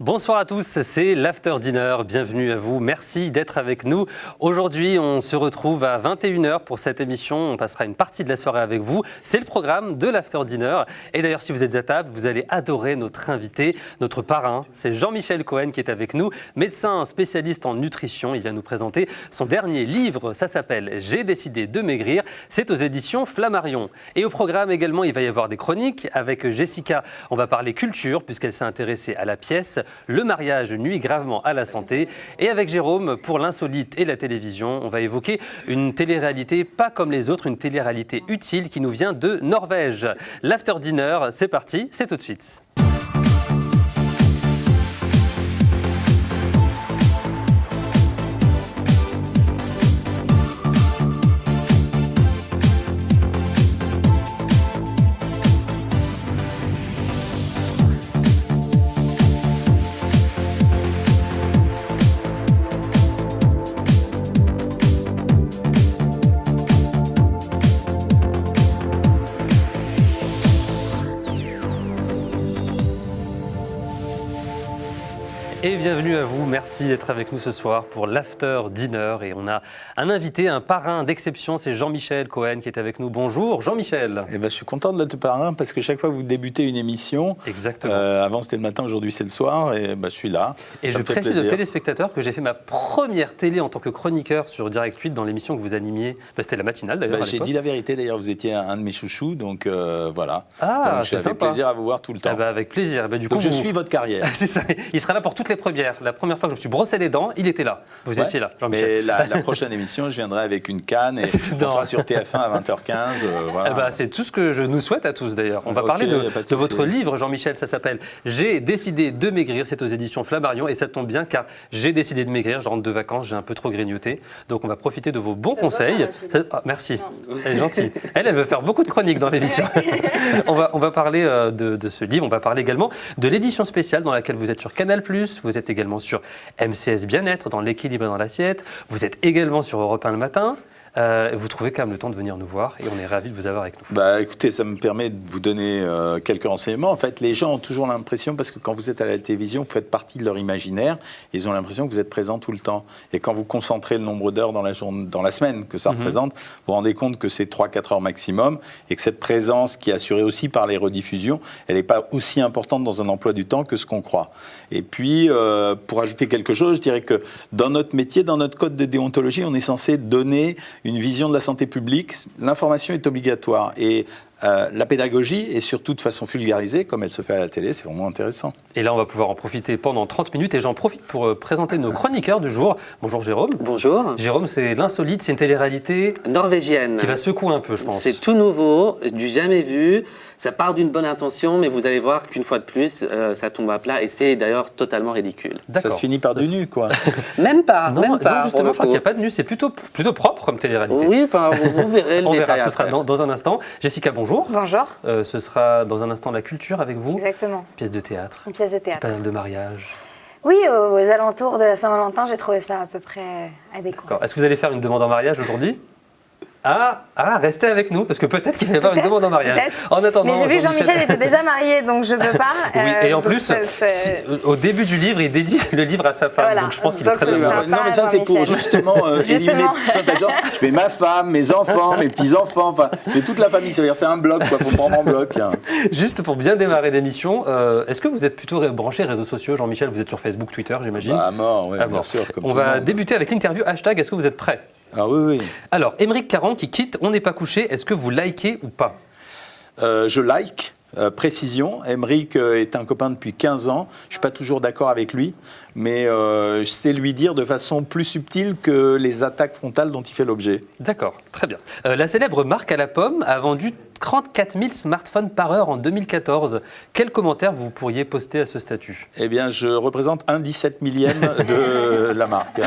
Bonsoir à tous, c'est l'After Dinner, bienvenue à vous, merci d'être avec nous. Aujourd'hui, on se retrouve à 21h pour cette émission, on passera une partie de la soirée avec vous. C'est le programme de l'After Dinner. Et d'ailleurs, si vous êtes à table, vous allez adorer notre invité, notre parrain. C'est Jean-Michel Cohen qui est avec nous, médecin spécialiste en nutrition. Il vient nous présenter son dernier livre, ça s'appelle « J'ai décidé de maigrir ». C'est aux éditions Flammarion. Et au programme également, il va y avoir des chroniques. Avec Jessica, on va parler culture, puisqu'elle s'est intéressée à la pièce. Le mariage nuit gravement à la santé. Et avec Jérôme, pour l'insolite et la télévision, on va évoquer une télé-réalité pas comme les autres, une télé-réalité utile qui nous vient de Norvège. L'After Dinner, c'est parti, c'est tout de suite. Et bienvenue à vous, merci d'être avec nous ce soir pour l'After Dinner. Et on a un invité, un parrain d'exception, c'est Jean-Michel Cohen qui est avec nous. Bonjour Jean-Michel. Eh ben, je suis content de l'être parrain parce que chaque fois que vous débutez une émission, exactement. Avant c'était le matin, aujourd'hui c'est le soir, et je suis là. Et je précise aux téléspectateurs que j'ai fait ma première télé en tant que chroniqueur sur Direct 8 dans l'émission que vous animiez. C'était la matinale d'ailleurs. J'ai dit la vérité d'ailleurs, vous étiez un de mes chouchous, donc voilà. Ah, c'est sympa. Plaisir à vous voir tout le temps. Avec plaisir. Du coup, donc je suis votre carrière. C'est ça. Il sera là pour toutes les premières. La première fois que je me suis brossé les dents, il était là. Vous étiez là, Jean-Michel. Mais la prochaine émission, je viendrai avec une canne et on sera sur TF1 à 20h15. Voilà. C'est tout ce que je nous souhaite à tous d'ailleurs. On va parler de votre livre, Jean-Michel. Ça s'appelle « J'ai décidé de maigrir ». C'est aux éditions Flammarion et ça tombe bien car j'ai décidé de maigrir. Je rentre de vacances, j'ai un peu trop grignoté. Donc on va profiter de vos bons conseils. Merci. Elle est gentille. Elle veut faire beaucoup de chroniques dans l'émission. on va parler de ce livre. On va parler également de l'édition spéciale dans laquelle vous êtes sur Canal+. Vous êtes également sur MCS Bien-être, dans l'équilibre et dans l'assiette. Vous êtes également sur Europe 1 le matin. Vous trouvez quand même le temps de venir nous voir et on est ravis de vous avoir avec nous. Écoutez, ça me permet de vous donner quelques renseignements. En fait, les gens ont toujours l'impression, parce que quand vous êtes à la télévision, vous faites partie de leur imaginaire, ils ont l'impression que vous êtes présent tout le temps. Et quand vous concentrez le nombre d'heures dans la semaine que ça représente, vous vous rendez compte que c'est 3-4 heures maximum et que cette présence qui est assurée aussi par les rediffusions, elle n'est pas aussi importante dans un emploi du temps que ce qu'on croit. Et puis, pour ajouter quelque chose, je dirais que dans notre métier, dans notre code de déontologie, on est censé donner une vision de la santé publique. L'information est obligatoire et la pédagogie, et surtout de façon vulgarisée, comme elle se fait à la télé, c'est vraiment intéressant. Et là, on va pouvoir en profiter pendant 30 minutes et j'en profite pour présenter nos chroniqueurs du jour. Bonjour Jérôme. Bonjour. Jérôme, c'est l'insolite, c'est une télé-réalité norvégienne qui va secouer un peu, je pense. C'est tout nouveau, du jamais vu. Ça part d'une bonne intention, mais vous allez voir qu'une fois de plus, ça tombe à plat et c'est d'ailleurs totalement ridicule. Ça se finit par du nu, quoi. Même pas, non, même pas. Justement, je crois qu'il n'y a pas de nu, c'est plutôt propre comme télé-réalité. Oui, enfin, vous verrez le on détail. Verra, ce sera dans un instant. Jessica, bonjour. Bonjour. Ce sera dans un instant la culture avec vous. Exactement. Pièce de théâtre. Une pièce de théâtre. Panel de mariage. Oui, aux alentours de la Saint-Valentin, j'ai trouvé ça à peu près adéquat. Est-ce que vous allez faire une demande en mariage aujourd'hui ? Restez avec nous, parce que peut-être qu'il va y avoir une demande en mariage. En attendant, mais j'ai vu que Jean-Michel était déjà marié, donc je ne peux pas. Oui, et en plus, au début du livre, il dédie le livre à sa femme, voilà. Donc je pense qu'il est très bien. Non, mais ça, c'est pour justement éliminer tout ça. Je mets ma femme, mes enfants, mes petits-enfants, enfin, j'ai toute la famille. Ça veut dire c'est un bloc, quoi, faut prendre en bloc. Juste pour bien démarrer l'émission, est-ce que vous êtes plutôt branché réseaux sociaux, Jean-Michel? Vous êtes sur Facebook, Twitter, j'imagine? À mort, oui, bien sûr. On va débuter avec l'interview hashtag. Est-ce que vous êtes prêts? Ah oui. Alors, Émeric Caron qui quitte On n'est pas couché, est-ce que vous likez ou pas? Je like. Précision, Émeric est un copain depuis 15 ans, je ne suis pas toujours d'accord avec lui, mais je sais lui dire de façon plus subtile que les attaques frontales dont il fait l'objet. D'accord, très bien. La célèbre marque à la pomme a vendu 34 000 smartphones par heure en 2014. Quel commentaire vous pourriez poster à ce statut? Eh bien, je représente 1/17 millième de la marque.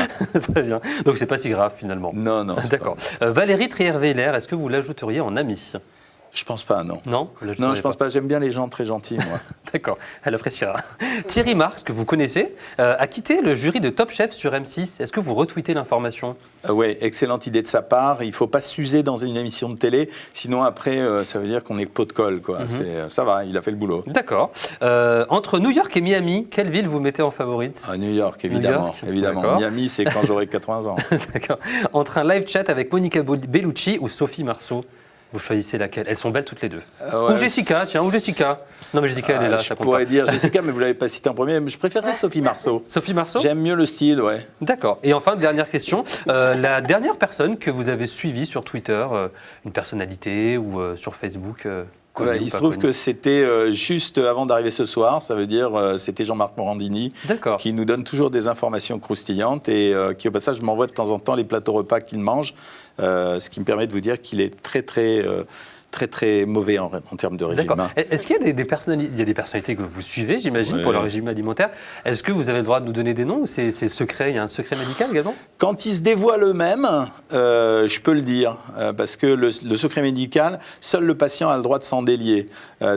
Très bien, donc c'est pas si grave finalement. Non. D'accord. Valérie Trierweiler, est-ce que vous l'ajouteriez en amie? Je pense pas, non. Non, Non, je pense pas. J'aime bien les gens très gentils, moi. D'accord, elle appréciera. Thierry Marx, que vous connaissez, a quitté le jury de Top Chef sur M6. Est-ce que vous retweetez l'information? Oui, excellente idée de sa part. Il ne faut pas s'user dans une émission de télé, sinon après, ça veut dire qu'on est pot de colle, quoi. Ça va, il a fait le boulot. D'accord. Entre New York et Miami, quelle ville vous mettez en favorite? À New York, évidemment. York, évidemment. d'accord. Miami, c'est quand j'aurai 80 ans. D'accord. Entre un live chat avec Monica Bellucci ou Sophie Marceau, vous choisissez laquelle? Elles sont belles toutes les deux. Ouais, ou Jessica, tiens, ou Jessica. Non, mais Jessica, elle est là, je ça compte pourrais pas. dire Jessica, mais vous ne l'avez pas cité en premier. Mais je préférerais Sophie Marceau. Sophie Marceau? J'aime mieux le style, ouais. D'accord. Et enfin, dernière question. La dernière personne que vous avez suivie sur Twitter, une personnalité ou sur Facebook connue ou Il se pas trouve connue que c'était juste avant d'arriver ce soir. Ça veut dire c'était Jean-Marc Morandini D'accord. qui nous donne toujours des informations croustillantes et qui, au passage, m'envoie de temps en temps les plateaux repas qu'il mange, ce qui me permet de vous dire qu'il est très mauvais en termes de régime. D'accord. Est-ce qu'il y a des personnalités, il y a des personnalités que vous suivez, j'imagine, Ouais. pour leur régime alimentaire? Est-ce que vous avez le droit de nous donner des noms ou c'est secret? Il y a un secret médical également? Quand ils se dévoilent eux-mêmes, je peux le dire, parce que le secret médical, seul le patient a le droit de s'en délier.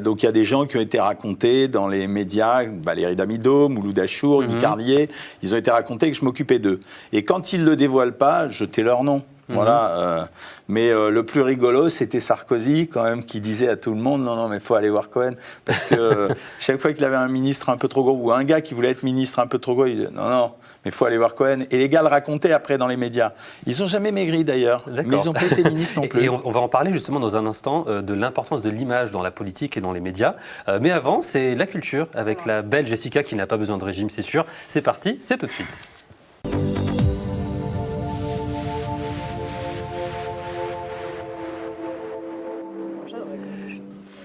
Donc il y a des gens qui ont été racontés dans les médias, Valérie Damido, Mouloud Achour, Guy Carlier, ils ont été racontés que je m'occupais d'eux. Et quand ils ne le dévoilent pas, jetez leur nom. Voilà, mais le plus rigolo, c'était Sarkozy, quand même, qui disait à tout le monde, non, mais il faut aller voir Cohen, parce que chaque fois qu'il avait un ministre un peu trop gros, ou un gars qui voulait être ministre un peu trop gros, il disait, non, mais il faut aller voir Cohen. Et les gars le racontaient après dans les médias. Ils n'ont jamais maigri, d'ailleurs, mais ils n'ont pas été ministres non plus. Et on va en parler justement dans un instant de l'importance de l'image dans la politique et dans les médias. Mais avant, c'est la culture, avec la belle Jessica qui n'a pas besoin de régime, c'est sûr. C'est parti, c'est tout de suite.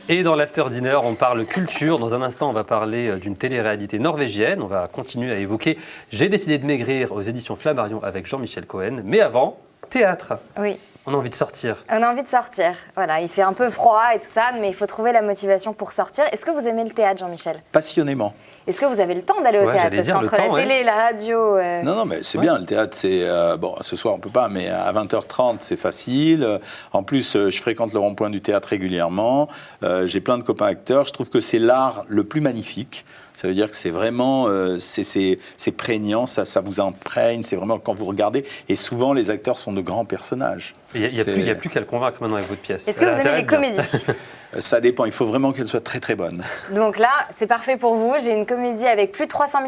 Et dans l'After Dinner, on parle culture. Dans un instant, on va parler d'une télé-réalité norvégienne. On va continuer à évoquer J'ai décidé de maigrir aux éditions Flammarion avec Jean-Michel Cohen. Mais avant, théâtre. Oui. On a envie de sortir. On a envie de sortir. Voilà, il fait un peu froid et tout ça, mais il faut trouver la motivation pour sortir. Est-ce que vous aimez le théâtre, Jean-Michel? Passionnément. Est-ce que vous avez le temps d'aller au Ouais, théâtre? j'allais Parce dire, qu'entre le la temps, télé et la radio... Non, mais c'est bien, le théâtre, c'est... bon, ce soir, on peut pas, mais à 20h30, c'est facile. En plus, je fréquente le rond-point du théâtre régulièrement. J'ai plein de copains acteurs. Je trouve que c'est l'art le plus magnifique. Ça veut dire que c'est vraiment... c'est prégnant, ça vous imprègne. C'est vraiment quand vous regardez. Et souvent, les acteurs sont de grands personnages. Il n'y a plus qu'à le convaincre maintenant avec votre pièce. Est-ce que vous aimez les comédies? Ça dépend, il faut vraiment qu'elle soit très bonne. Donc là, c'est parfait pour vous. J'ai une comédie avec plus de 300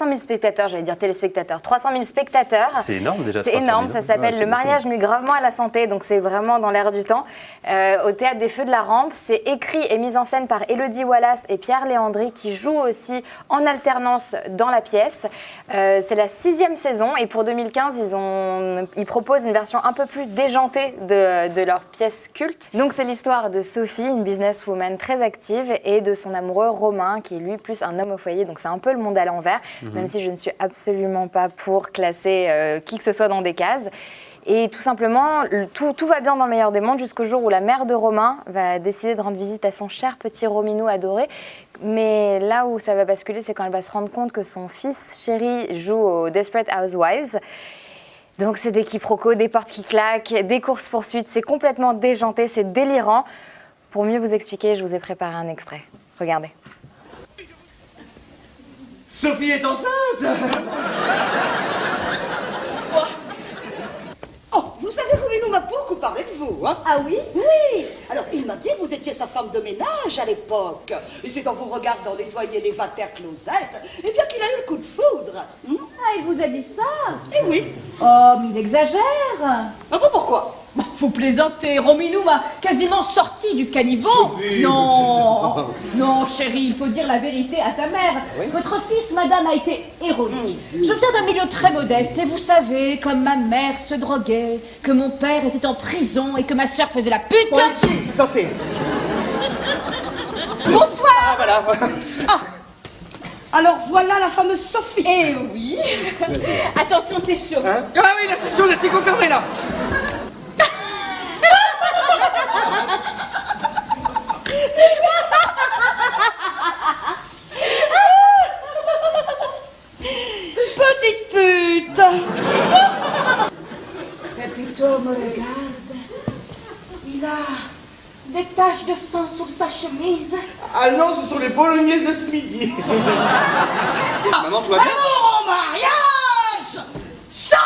000 spectateurs, j'allais dire téléspectateurs, 300 000 spectateurs. C'est énorme déjà. C'est 300 000. énorme, ça s'appelle c'est Le mariage nuit gravement à la santé, donc c'est vraiment dans l'air du temps. Au Théâtre des Feux de la Rampe, c'est écrit et mis en scène par Élodie Wallace et Pierre Léandry qui jouent aussi en alternance dans la pièce. C'est la 6e saison et pour 2015, ils proposent une version un peu plus déjantée de leur pièce culte. Donc c'est l'histoire de Sophie, une businesswoman très active, et de son amoureux Romain qui est lui plus un homme au foyer, donc c'est un peu le monde à l'envers. Même si je ne suis absolument pas pour classer qui que ce soit dans des cases. Et tout simplement, tout va bien dans le meilleur des mondes jusqu'au jour où la mère de Romain va décider de rendre visite à son cher petit Rominou adoré. Mais là où ça va basculer, c'est quand elle va se rendre compte que son fils chéri joue aux Desperate Housewives. Donc c'est des quiproquos, des portes qui claquent, des courses-poursuites, c'est complètement déjanté, c'est délirant. Pour mieux vous expliquer, je vous ai préparé un extrait. Regardez. Sophie est enceinte. Oh, vous savez, Roméno m'a beaucoup parlé de vous, hein? Ah oui? Oui. Alors, il m'a dit que vous étiez sa femme de ménage à l'époque. Et c'est en vous regardant nettoyer les water-closettes, eh bien qu'il a eu le coup de foudre. Ah, il vous a dit ça? Eh oui. Oh, mais il exagère. Ah bon, pourquoi? Faut plaisanter, Rominou m'a quasiment sorti du caniveau. Non, non, chérie, il faut dire la vérité à ta mère. Votre fils, madame, a été héroïque. Je viens d'un milieu très modeste et vous savez, comme ma mère se droguait, que mon père était en prison et que ma sœur faisait la pute. Santé. Bonsoir. Ah voilà. Alors voilà la fameuse Sophie. Eh oui. Attention, c'est chaud. Hein? Ah oui, là c'est chaud, laissez-vous fermer là. Petite pute. Pepito me regarde. Il a des taches de sang sur sa chemise. Ah non, ce sont les bolognaises de ce midi. Maman, tout va bien? Amour au mariage! Santé!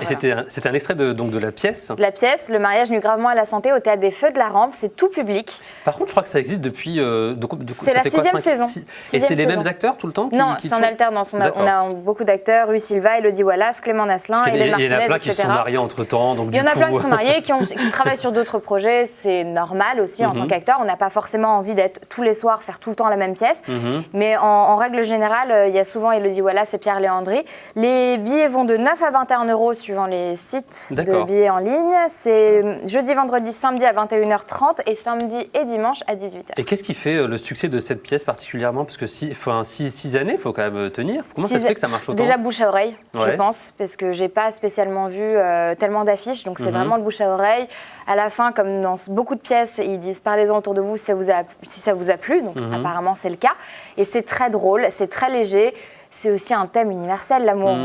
Et c'était un extrait de la pièce. La pièce, le mariage nuit gravement à la santé au Théâtre des Feux de la Rampe, c'est tout public. Par contre, je crois que ça existe depuis. C'est la 6e saison. Et c'est les mêmes saison. acteurs tout le temps Non, qui c'est en tournent alternance. On D'accord. a beaucoup d'acteurs, Rui Silva, Elodie Wallace, Clément Nasselin, Parce qu'il y Hélène en a- il y en a Martinez, plein qui se etc. sont mariés entre-temps. Donc Il y en a du plein coup, qui sont mariés, qui travaillent sur d'autres projets, c'est normal aussi en tant qu'acteur. On n'a pas forcément envie d'être tous les soirs, faire tout le temps la même pièce. Mais en règle générale, il y a souvent Elodie Wallace et Pierre Léandry. Les billets vont de 9 à 21 € suivant les sites de D'accord. billets en ligne. C'est jeudi, vendredi, samedi à 21h30 et samedi et dimanche à 18h. Et qu'est-ce qui fait le succès de cette pièce particulièrement? Parce que 6 années, il faut quand même tenir. Comment ça se fait que ça marche autant? Déjà bouche à oreille, Ouais. je pense, parce que j'ai pas spécialement vu tellement d'affiches, donc c'est vraiment le bouche à oreille. À la fin, comme dans beaucoup de pièces, ils disent parlez-en autour de vous si ça vous a plu, donc apparemment c'est le cas. Et c'est très drôle, c'est très léger. C'est aussi un thème universel, l'amour.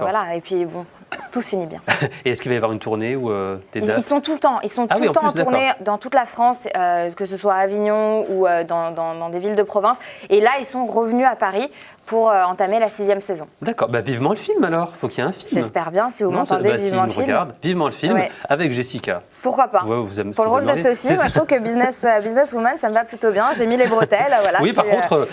Voilà, et puis bon, tout se finit bien. Et est-ce qu'il va y avoir une tournée ou des dates? Ils sont tout le temps, Ah oui, en plus, en tournée d'accord. dans toute la France, que ce soit à Avignon ou dans des villes de province. Et là, ils sont revenus à Paris pour entamer la 6e saison. D'accord, vivement le film alors. Faut qu'il y ait un film. J'espère bien, si vous Non, m'entendez, si vivement je le me film. regarde, vivement le film Ouais. avec Jessica. Pourquoi pas? Ouais, vous aimez- Pour le vous rôle de aimeriez. Sophie, C'est moi, ça. je trouve que Businesswoman, ça me va plutôt bien. J'ai mis les bretelles, voilà. Oui, je par suis, contre,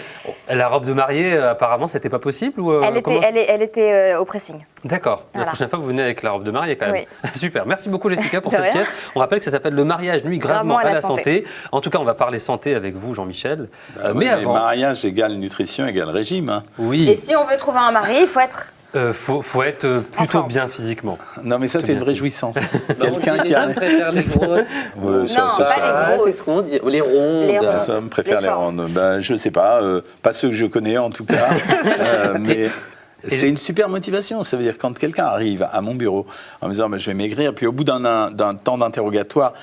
la robe de mariée, apparemment, c'était pas possible ou comment elle était au pressing. D'accord. La Voilà. prochaine fois, vous venez avec la robe de mariée quand même. Oui. Super. Merci beaucoup Jessica pour De cette rien. pièce. On rappelle que ça s'appelle Le mariage nuit gravement à la santé. En tout cas, on va parler santé avec vous, Jean-Michel. Mais avant, Mariage égale nutrition égale régime. Hein. oui, Et si on veut trouver un mari, il faut être... faut être plutôt Enfin. bien physiquement. Non, mais ça, c'est une vraie jouissance. Quelqu'un qui Les a. hommes préfèrent les grosses. Ouais, ça, Non, ça, pas ça- les Ah, grosses. c'est ce qu'on dit. Les rondes. Les rondes. Les hommes préfèrent Les les formes. rondes. Je sais pas, pas ceux que je connais en tout cas, mais c'est une super motivation. Ça veut dire quand quelqu'un arrive à mon bureau en me disant je vais maigrir, puis au bout d'un temps d'interrogatoire,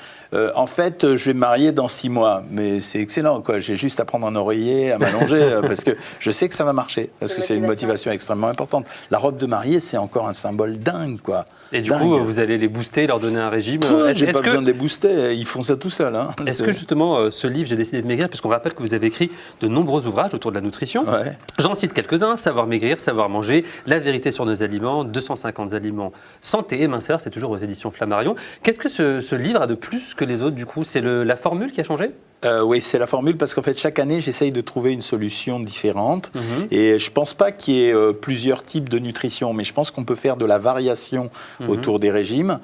en fait je vais me marier dans 6 mois, mais c'est excellent quoi. J'ai juste à prendre un oreiller, à m'allonger parce que je sais que ça va marcher, parce que c'est une motivation extrêmement importante. La robe de mariée c'est encore un symbole dingue quoi. Et du Dingue. coup, vous allez les booster, leur donner un régime. J'ai pas que- besoin de les booster, ils font ça tout seuls. Hein. Est-ce que justement ce livre, J'ai décidé de maigrir, puisqu'on rappelle que vous avez écrit de nombreux ouvrages autour de la nutrition. Ouais. J'en cite quelques-uns, Savoir maigrir, Savoir manger, La vérité sur nos aliments, 250 aliments santé et minceur, c'est toujours aux éditions Flammarion. Qu'est-ce que ce livre a de plus que les autres du coup? C'est la formule qui a changé? Oui, c'est la formule parce qu'en fait, chaque année, j'essaye de trouver une solution différente. Et je pense pas qu'il y ait plusieurs types de nutrition, mais je pense qu'on peut faire de la variation autour des régimes.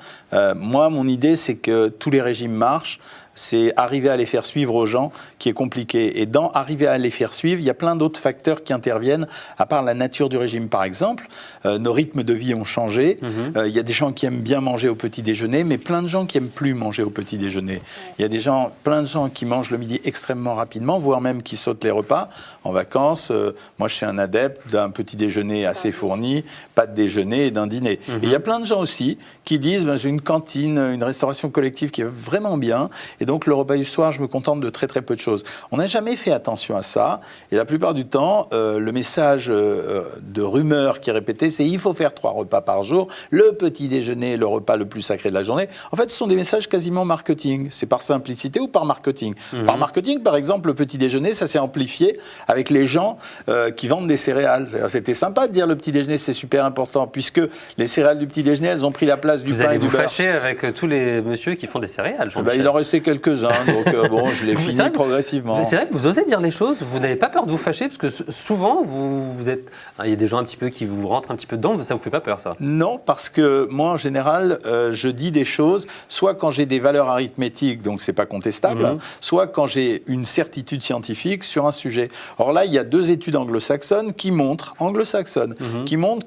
Moi, mon idée, c'est que tous les régimes marchent. C'est arriver à les faire suivre aux gens qui est compliqué. Et dans arriver à les faire suivre, il y a plein d'autres facteurs qui interviennent, à part la nature du régime, par exemple. Nos rythmes de vie ont changé. Il y a des gens qui aiment bien manger au petit déjeuner, mais plein de gens qui aiment plus manger au petit déjeuner. Il y a plein de gens qui mangent le midi extrêmement rapidement, voire même qui sautent les repas en vacances. Moi, je suis un adepte d'un petit déjeuner assez fourni, pas de déjeuner et d'un dîner. Et il y a plein de gens aussi qui disent j'ai une cantine, une restauration collective qui est vraiment bien. Et donc, le repas du soir, je me contente de très, très peu de choses. On n'a jamais fait attention à ça. Et la plupart du temps, le message de rumeur qui est répété, c'est il faut faire 3 repas par jour. Le petit déjeuner est le repas le plus sacré de la journée. En fait, ce sont des messages quasiment marketing. C'est par simplicité ou par marketing. Par marketing, par exemple, le petit déjeuner, ça s'est amplifié avec les gens qui vendent des céréales. C'est-à-dire, c'était sympa de dire le petit déjeuner, c'est super important, puisque les céréales du petit déjeuner, elles ont pris la place du Vous pain allez et du vous beurre. fâcher avec tous les messieurs qui font des céréales, Jean-Michel. Il en restait quelques-uns, donc bon, je l'ai C'est fini vrai que- progressivement. Mais c'est vrai que vous osez dire les choses, vous n'avez pas peur de vous fâcher, parce que souvent, vous êtes... Il y a des gens un petit peu qui vous rentrent un petit peu dedans, ça vous fait pas peur, ça? Non, parce que moi, en général, je dis des choses, soit quand j'ai des valeurs arithmétiques, donc c'est pas contestable, soit quand j'ai une certitude scientifique sur un sujet. Or là, il y a 2 études anglo-saxonnes qui montrent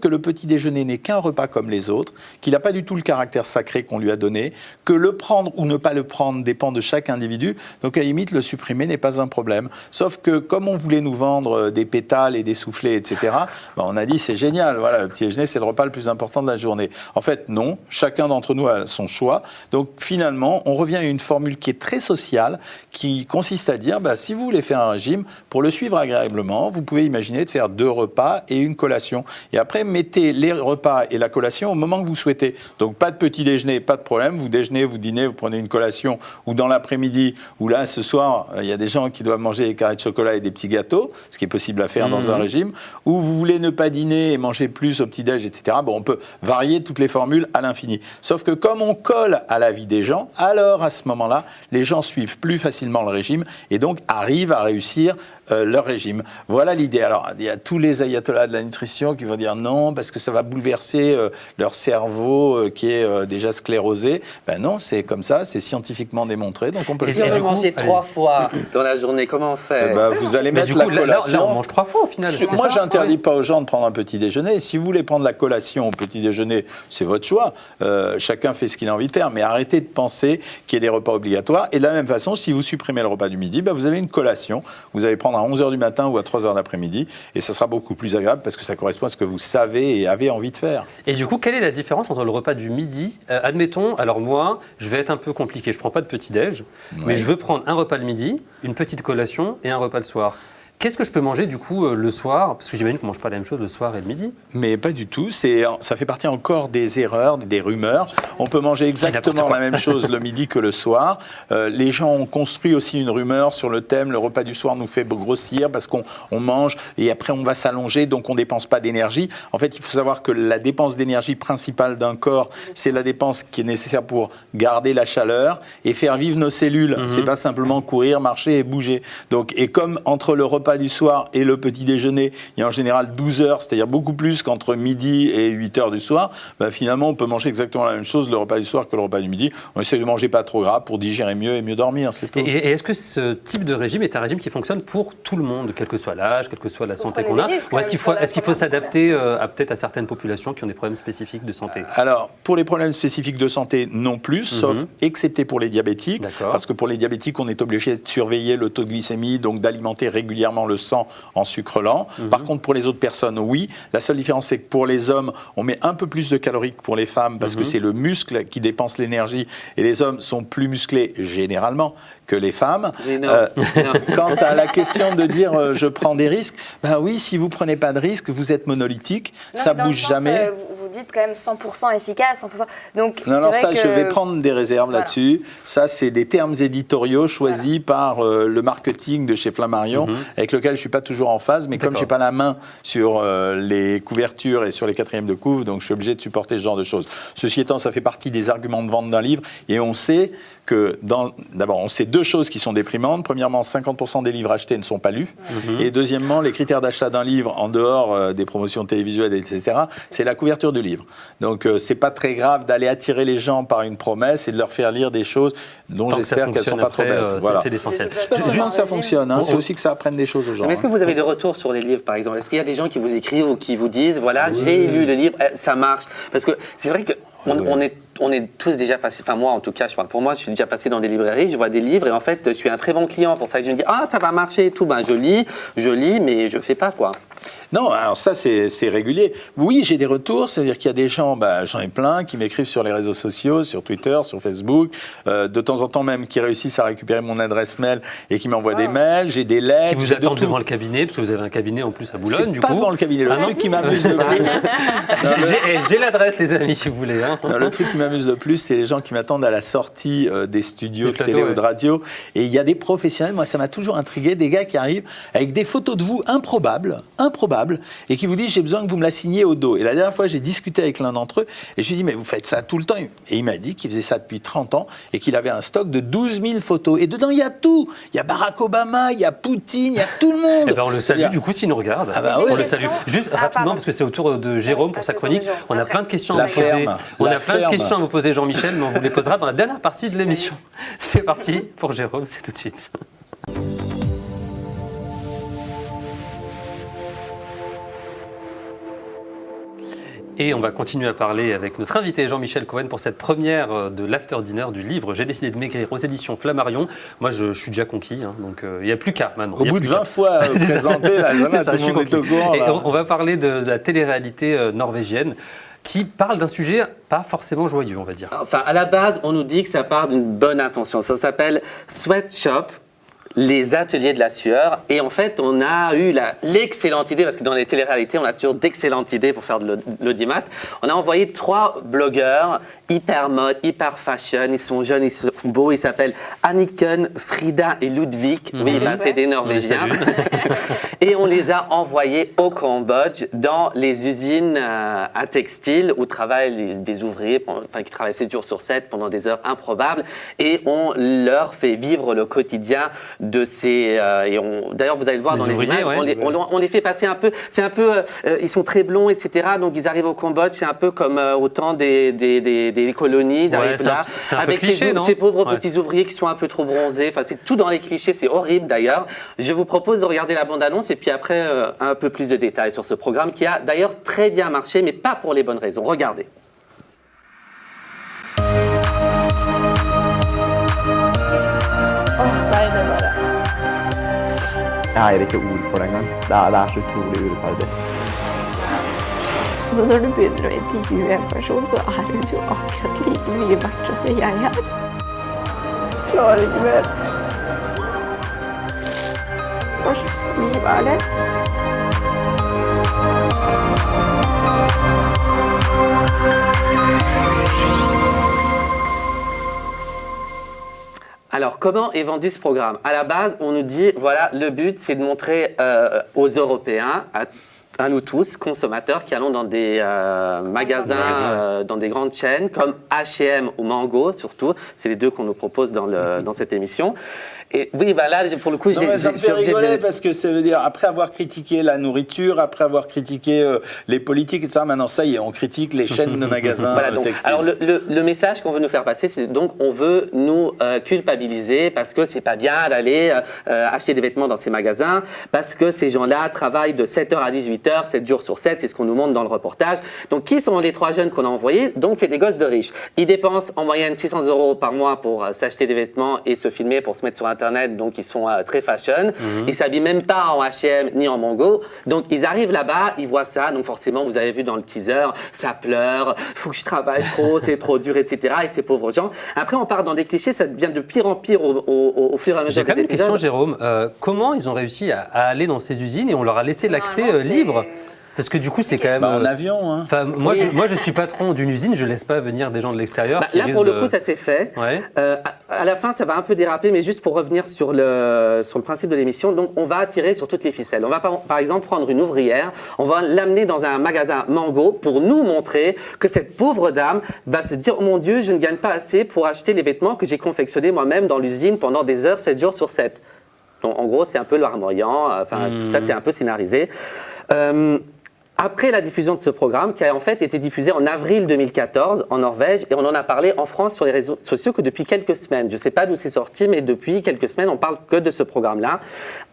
que le petit déjeuner n'est qu'un repas comme les autres, qu'il n'a pas du tout le caractère sacré qu'on lui a donné, que le prendre ou ne pas le prendre dépend de de chaque individu. Donc à la limite, le supprimer n'est pas un problème. Sauf que comme on voulait nous vendre des pétales et des soufflets, etc., on a dit c'est génial, voilà, le petit déjeuner, c'est le repas le plus important de la journée. En fait, non, chacun d'entre nous a son choix. Donc finalement, on revient à une formule qui est très sociale, qui consiste à dire, si vous voulez faire un régime, pour le suivre agréablement, vous pouvez imaginer de faire 2 repas et une collation. Et après, mettez les repas et la collation au moment que vous souhaitez. Donc pas de petit déjeuner, pas de problème. Vous déjeunez, vous dînez, vous prenez une collation, ou dans l'après-midi, ou là, ce soir, il y a des gens qui doivent manger des carrés de chocolat et des petits gâteaux, ce qui est possible à faire dans un régime, ou vous voulez ne pas dîner et manger plus au petit-déj, etc. On peut varier toutes les formules à l'infini. Sauf que comme on colle à la vie des gens, alors à ce moment-là, les gens suivent plus facilement le régime et donc arrivent à réussir leur régime. Voilà l'idée. Alors, il y a tous les ayatollahs de la nutrition qui vont dire non, parce que ça va bouleverser leur cerveau qui est déjà sclérosé. Non, c'est comme ça, c'est scientifiquement démontré, donc on peut le Si on faire. veut manger 3 fois dans la journée, comment on fait? Vous allez Mais mettre du la coup, collation. là, on mange 3 fois au final. Moi, j'interdis pas aux gens de prendre un petit déjeuner. Si vous voulez prendre la collation au petit déjeuner, c'est votre choix. Chacun fait ce qu'il a envie de faire, mais arrêtez de penser qu'il y ait des repas obligatoires. Et de la même façon, si vous supprimez le repas du midi, vous avez une collation. Vous allez prendre à 11h du matin ou à 3h d'après-midi, et ça sera beaucoup plus agréable parce que ça correspond à ce que vous savez et avez envie de faire. Et du coup, quelle est la différence entre le repas du midi admettons, alors moi, je vais être un peu compliqué, je ne prends pas de petit-déj, mais je veux prendre un repas le midi, une petite collation et un repas le soir. Qu'est-ce que je peux manger du coup le soir? Parce que j'imagine qu'on ne mange pas la même chose le soir et le midi. Mais pas du tout. Ça fait partie encore des erreurs, des rumeurs. On peut manger exactement la même chose le midi que le soir. Les gens ont construit aussi une rumeur sur le thème le repas du soir nous fait grossir parce qu'on mange et après on va s'allonger, donc on ne dépense pas d'énergie. En fait, il faut savoir que la dépense d'énergie principale d'un corps, c'est la dépense qui est nécessaire pour garder la chaleur et faire vivre nos cellules. C'est pas simplement courir, marcher et bouger. Donc, et comme entre le repas du soir et le petit déjeuner, il y a en général 12 heures, c'est-à-dire beaucoup plus qu'entre midi et 8 heures du soir, finalement, on peut manger exactement la même chose le repas du soir que le repas du midi. On essaie de manger pas trop gras pour digérer mieux et mieux dormir, c'est tout. Et est-ce que ce type de régime est un régime qui fonctionne pour tout le monde, quel que soit l'âge, quelle que soit la santé qu'on a, ou est-ce qu'il faut s'adapter peut-être à certaines populations qui ont des problèmes spécifiques de santé? Alors, pour les problèmes spécifiques de santé, non plus, sauf excepté pour les diabétiques, parce que pour les diabétiques, on est obligé de surveiller le taux de glycémie, donc d'alimenter régulièrement le sang en sucre lent. Par contre, pour les autres personnes, oui. La seule différence, c'est que pour les hommes, on met un peu plus de calories que pour les femmes, parce que c'est le muscle qui dépense l'énergie, et les hommes sont plus musclés, généralement, que les femmes. Quant à la question de dire je prends des risques, oui, si vous prenez pas de risques, vous êtes monolithique, ça bouge jamais. Vous dites quand même 100% efficace, 100%. Donc, non, ça, je vais prendre des réserves là-dessus. Ça, c'est des termes éditoriaux choisis par le marketing de chez Flammarion, avec lequel je suis pas toujours en phase, mais comme j'ai pas la main sur les couvertures et sur les quatrièmes de couve, donc je suis obligé de supporter ce genre de choses. Ceci étant, ça fait partie des arguments de vente d'un livre, et on sait que, d'abord, on sait 2 choses qui sont déprimantes. Premièrement, 50% des livres achetés ne sont pas lus. Et deuxièmement, les critères d'achat d'un livre, en dehors des promotions télévisuelles, etc., c'est la couverture du livre. Donc, c'est pas très grave d'aller attirer les gens par une promesse et de leur faire lire des choses dont j'espère qu'elles sont pas trop bêtes. Voilà. C'est l'essentiel. C'est pas seulement que ça fonctionne, c'est aussi que ça apprenne des choses aux gens. Mais est-ce que vous avez des retours sur les livres, par exemple? Est-ce qu'il y a des gens qui vous écrivent ou qui vous disent, voilà, j'ai lu le livre, ça marche? Parce que c'est vrai que on est tous déjà passés, enfin moi en tout cas, je parle pour moi, je suis déjà passé dans des librairies, je vois des livres et en fait, je suis un très bon client pour ça. Je me dis, ça va marcher et tout, je lis, mais je fais pas quoi. Non, alors ça, c'est régulier. Oui, j'ai des retours, c'est-à-dire qu'il y a des gens, j'en ai plein, qui m'écrivent sur les réseaux sociaux, sur Twitter, sur Facebook, de temps en temps même, qui réussissent à récupérer mon adresse mail et qui m'envoient des mails, j'ai des lettres. Qui vous attendent devant le cabinet, parce que vous avez un cabinet en plus à Boulogne, du coup. Pas devant le cabinet, le truc qui m'amuse le plus. J'ai l'adresse, les amis, si vous voulez. Non, le truc qui m'amuse le plus, c'est les gens qui m'attendent à la sortie des studios de télé ou de radio. Et il y a des professionnels, moi ça m'a toujours intrigué, des gars qui arrivent avec des photos de vous improbables, et qui vous disent j'ai besoin que vous me la signiez au dos. Et la dernière fois, j'ai discuté avec l'un d'entre eux et je lui ai dit mais vous faites ça tout le temps? Et il m'a dit qu'il faisait ça depuis 30 ans et qu'il avait un stock de 12 000 photos. Et dedans, il y a tout. Il y a Barack Obama, il y a Poutine, il y a tout le monde. On le salue du coup s'il nous regarde. On le salue. Juste rapidement, parce que c'est au tour de Jérôme pour sa chronique. On a plein de questions à vous poser. On a plein de questions à vous poser, Jean-Michel, mais on vous les posera dans la dernière partie de l'émission. C'est parti pour Jérôme, c'est tout de suite. Et on va continuer à parler avec notre invité Jean-Michel Cohen pour cette première de l'After Dinner du livre J'ai décidé de maigrir aux éditions Flammarion. Moi, je suis déjà conquis, hein, donc il n'y a plus qu'à maintenant. Au bout de 20 fois présenté, là, C'est ça, tout le monde est au courant. Et là. on va parler de la télé-réalité norvégienne qui parle d'un sujet pas forcément joyeux, on va dire. Enfin, à la base, on nous dit que ça part d'une bonne intention. Ça s'appelle Sweatshop, les ateliers de la sueur. Et en fait, on a eu l'excellente idée, parce que dans les téléréalités, on a toujours d'excellentes idées pour faire de l'audimat. On a envoyé 3 blogueurs hyper mode, hyper fashion. Ils sont jeunes, ils sont beaux. Ils s'appellent Anniken, Frida et Ludwig. Oui, bah, c'est des Norvégiens. Et on les a envoyés au Cambodge, dans les usines à textile, où travaillent des ouvriers qui travaillent 7 jours sur 7 pendant des heures improbables. Et on leur fait vivre le quotidien de ces... D'ailleurs, vous allez le voir dans les images, on les fait passer un peu... C'est un peu... ils sont très blonds, etc. Donc, ils arrivent au Cambodge, c'est un peu comme au temps des colonies. Ils arrivent là, avec ces pauvres petits ouvriers qui sont un peu trop bronzés. Enfin, c'est tout dans les clichés, c'est horrible d'ailleurs. Je vous propose de regarder la bande-annonce et puis après, un peu plus de détails sur ce programme qui a d'ailleurs très bien marché, mais pas pour les bonnes raisons. Regardez. Jeg eier ikke ord for det engang. Det er så utrolig urettferdig. Når du begynner å intervjue en person, så er hun jo akkurat like mye verdt som det jeg er. Jeg klarer ikke mer. Hva slags liv er det? Alors, comment est vendu ce programme? À la base, on nous dit, voilà, le but, c'est de montrer aux Européens, à nous tous, consommateurs, qui allons dans des magasins, dans des grandes chaînes, comme H&M ou Mango, surtout. C'est les deux qu'on nous propose dans cette émission. Et oui, bah là, pour le coup, ça me fait rigoler parce que ça veut dire, après avoir critiqué la nourriture, après avoir critiqué les politiques, etc., maintenant, ça y est, on critique les chaînes de magasins textiles. Alors, le message qu'on veut nous faire passer, c'est donc, on veut nous culpabiliser parce que c'est pas bien d'aller acheter des vêtements dans ces magasins, parce que ces gens-là travaillent de 7h à 18h, 7 jours sur 7, c'est ce qu'on nous montre dans le reportage. Donc, qui sont les 3 jeunes qu'on a envoyés? Donc, c'est des gosses de riches. Ils dépensent en moyenne 600 € par mois pour s'acheter des vêtements et se filmer pour se mettre sur Internet, donc ils sont très fashion. Ils s'habillent même pas en H&M ni en Mango. Donc ils arrivent là-bas, ils voient ça. Donc forcément, vous avez vu dans le teaser, ça pleure, faut que je travaille trop, c'est trop dur, etc. Et ces pauvres gens. Après, on part dans des clichés, ça devient de pire en pire au fur et à mesure. J'ai quand même une question, Jérôme. Comment ils ont réussi à aller dans ces usines et on leur a laissé l'accès libre? Parce que du coup, c'est quand même... en avion, hein. Moi, je suis patron d'une usine, je ne laisse pas venir des gens de l'extérieur. Là, pour le coup, ça s'est fait. Ouais. À la fin, ça va un peu déraper, mais juste pour revenir sur le principe de l'émission, donc on va attirer sur toutes les ficelles. On va par exemple prendre une ouvrière, on va l'amener dans un magasin Mango pour nous montrer que cette pauvre dame va se dire « Oh mon Dieu, je ne gagne pas assez pour acheter les vêtements que j'ai confectionnés moi-même dans l'usine pendant des heures, 7 jours sur 7. » Donc en gros, c'est un peu larmoyant, tout ça, c'est un peu scénarisé. Après la diffusion de ce programme, qui a en fait été diffusé en avril 2014 en Norvège, et on en a parlé en France sur les réseaux sociaux que depuis quelques semaines. Je ne sais pas d'où c'est sorti, mais depuis quelques semaines, on parle que de ce programme-là.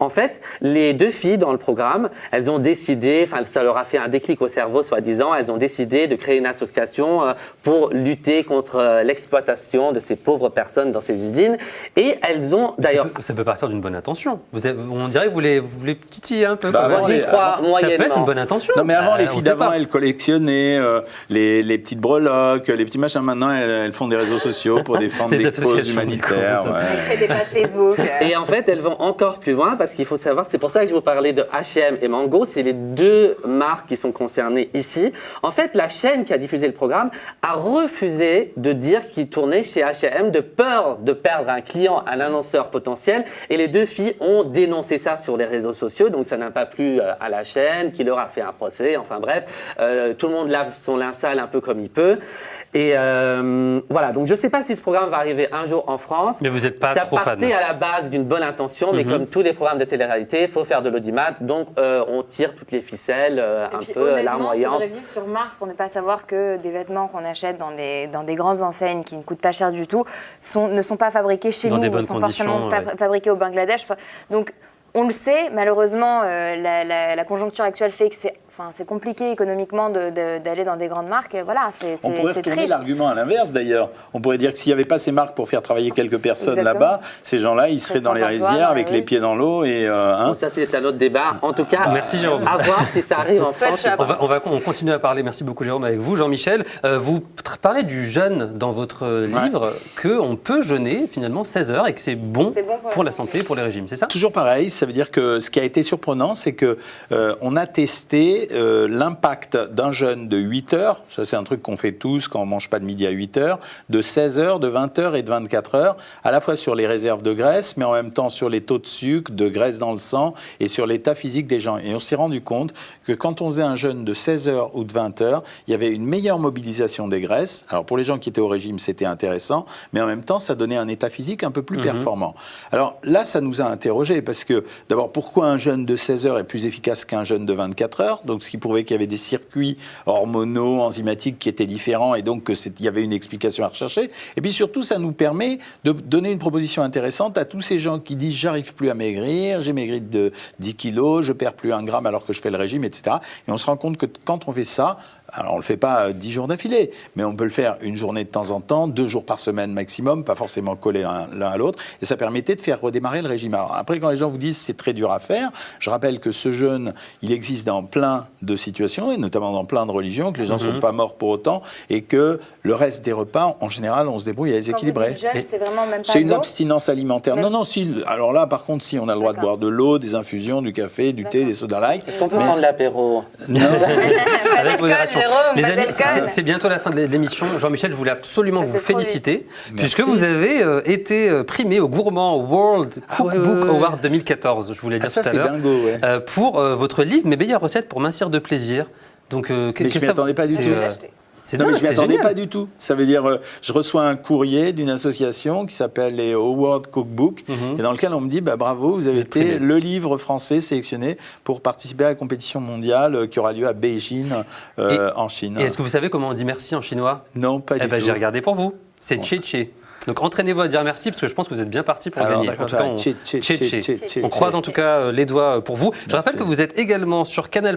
En fait, les 2 filles dans le programme, elles ont décidé, ça leur a fait un déclic au cerveau, soi-disant, elles ont décidé de créer une association pour lutter contre l'exploitation de ces pauvres personnes dans ces usines. Et elles ont d'ailleurs... Ça peut partir d'une bonne intention. On dirait que vous voulez titiller un peu. Moi, j'y crois moyennement. Ça peut être une bonne intention. Non, mais avant, les filles d'avant, elles collectionnaient les petites breloques, les petits machins. Maintenant, elles font des réseaux sociaux pour défendre des causes humanitaires. Et des pages Facebook. Et en fait, elles vont encore plus loin parce qu'il faut savoir, c'est pour ça que je vous parlais de H&M et Mango, c'est les 2 marques qui sont concernées ici. En fait, la chaîne qui a diffusé le programme a refusé de dire qu'il tournait chez H&M de peur de perdre un client, un annonceur potentiel. Et les 2 filles ont dénoncé ça sur les réseaux sociaux, donc ça n'a pas plu à la chaîne qui leur a fait un procès. Enfin bref, tout le monde lave son linge sale un peu comme il peut. Et voilà, donc je ne sais pas si ce programme va arriver un jour en France. Mais vous n'êtes pas trop fan. Ça partait à la base d'une bonne intention, mais comme tous les programmes de télé-réalité, il faut faire de l'audimat. Donc on tire toutes les ficelles un peu larmoyantes. Il faudrait vivre sur Mars pour ne pas savoir que des vêtements qu'on achète dans des grandes enseignes qui ne coûtent pas cher du tout ne sont pas fabriqués chez nous, ils sont forcément fabriqués au Bangladesh. Donc on le sait, malheureusement, la conjoncture actuelle fait que c'est Enfin, c'est compliqué économiquement d'aller dans des grandes marques. Voilà, c'est On pourrait retourner triste. l'argument à l'inverse d'ailleurs. On pourrait dire que s'il n'y avait pas ces marques pour faire travailler quelques personnes Exactement. là-bas, ces gens-là, ils seraient dans les sans emploi, rizières avec les oui. pieds dans l'eau et hein. Bon, ça, c'est un autre débat. En tout cas, Merci, Jérôme. à voir si ça arrive en France. Sweatshop. On continue à parler. Merci beaucoup, Jérôme, avec vous. Jean-Michel, vous parlez du jeûne dans votre livre, qu'on peut jeûner finalement 16 heures et que c'est bon pour la santé, pour les régimes, c'est ça? Toujours pareil, ça veut dire que ce qui a été surprenant, c'est que on a testé l'impact d'un jeûne de 8 heures, ça c'est un truc qu'on fait tous quand on ne mange pas de midi à 8 heures, de 16 heures, de 20 heures et de 24 heures, à la fois sur les réserves de graisse, mais en même temps sur les taux de sucre, de graisse dans le sang et sur l'état physique des gens. Et on s'est rendu compte que quand on faisait un jeûne de 16 heures ou de 20 heures, il y avait une meilleure mobilisation des graisses. Alors pour les gens qui étaient au régime, c'était intéressant, mais en même temps, ça donnait un état physique un peu plus performant. Alors là, ça nous a interrogés parce que d'abord, pourquoi un jeûne de 16 heures est plus efficace qu'un jeûne de 24 heures? Donc ce qui prouvait qu'il y avait des circuits hormonaux, enzymatiques qui étaient différents et donc qu'il y avait une explication à rechercher. Et puis surtout, ça nous permet de donner une proposition intéressante à tous ces gens qui disent j'arrive plus à maigrir, j'ai maigri de 10 kilos, je perds plus 1 gramme alors que je fais le régime, etc. Et on se rend compte que quand on fait ça, alors on ne le fait pas 10 jours d'affilée, mais on peut le faire une journée de temps en temps, 2 jours par semaine maximum, pas forcément collés l'un à l'autre, et ça permettait de faire redémarrer le régime. Alors après, quand les gens vous disent c'est très dur à faire, je rappelle que ce jeûne, il existe dans plein de situations, et notamment dans plein de religions, que les gens ne sont pas morts pour autant, et que le reste des repas, en général, on se débrouille à les équilibrer. Quand vous dites jeûne, c'est vraiment même pas C'est une d'eau abstinence alimentaire. Même- Non, si. Alors là, par contre, si, on a le droit de boire de l'eau, des infusions, du café, du thé, des sodas light. Est-ce qu'on peut prendre l'apéro? Non. Avec modération. Jérôme, Les pas amis, d'alcool. c'est bientôt la fin de l'émission. Jean-Michel, je voulais absolument Ça, vous c'est trop féliciter, Merci. puisque vous avez été primé au Gourmand World Cookbook ouais. Award 2014, je voulais dire Ça, tout à c'est l'heure, dingo, ouais. pour votre livre « Mes meilleures recettes pour mincir de plaisir ». Donc, Mais je m'y attendais pas du tout. C'est Non, mais dingue, je m'y c'est attendais génial. pas du tout. Ça veut dire, je reçois un courrier d'une association qui s'appelle les World Cookbook, et dans lequel on me dit, bah, bravo, vous avez Vous êtes primé. été le livre français sélectionné pour participer à la compétition mondiale qui aura lieu à Beijing, en Chine. Et est-ce que vous savez comment on dit merci en chinois? Non, pas Eh du ben, tout. j'ai regardé pour vous. C'est tché-tché. Donc entraînez-vous à dire merci parce que je pense que vous êtes bien parti pour Alors, gagner. d'accord, En tout ça cas, va. on, Tché-tché, tché-tché. tché-tché. On croise en tout cas les doigts pour vous. Je Merci. rappelle que vous êtes également sur Canal+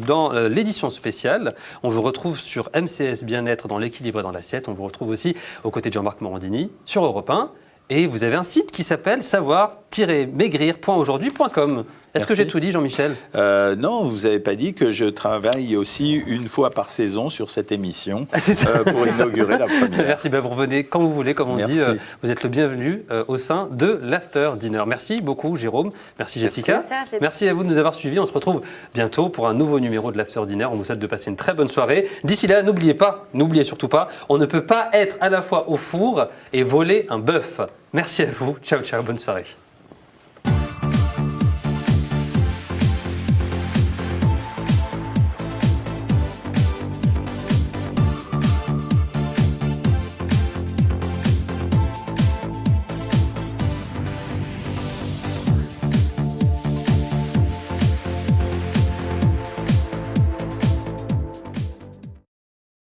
dans l'édition spéciale. On vous retrouve sur MCS Bien-être dans l'équilibre et dans l'assiette. On vous retrouve aussi aux côtés de Jean-Marc Morandini sur Europe 1. Et vous avez un site qui s'appelle savoir-maigrir.aujourd'hui.com. Est-ce que Merci. j'ai tout dit, Jean-Michel? Non, vous n'avez pas dit que je travaille aussi une fois par saison sur cette émission C'est ça. pour inaugurer la première. Merci, ben vous revenez quand vous voulez, comme on Merci. dit. Vous êtes le bienvenu au sein de l'After Dinner. Merci beaucoup, Jérôme. Merci, Jessica. Merci, Rachid. Merci à vous de nous avoir suivis. On se retrouve bientôt pour un nouveau numéro de l'After Dinner. On vous souhaite de passer une très bonne soirée. D'ici là, n'oubliez surtout pas, on ne peut pas être à la fois au four et voler un bœuf. Merci à vous. Ciao, ciao, bonne soirée.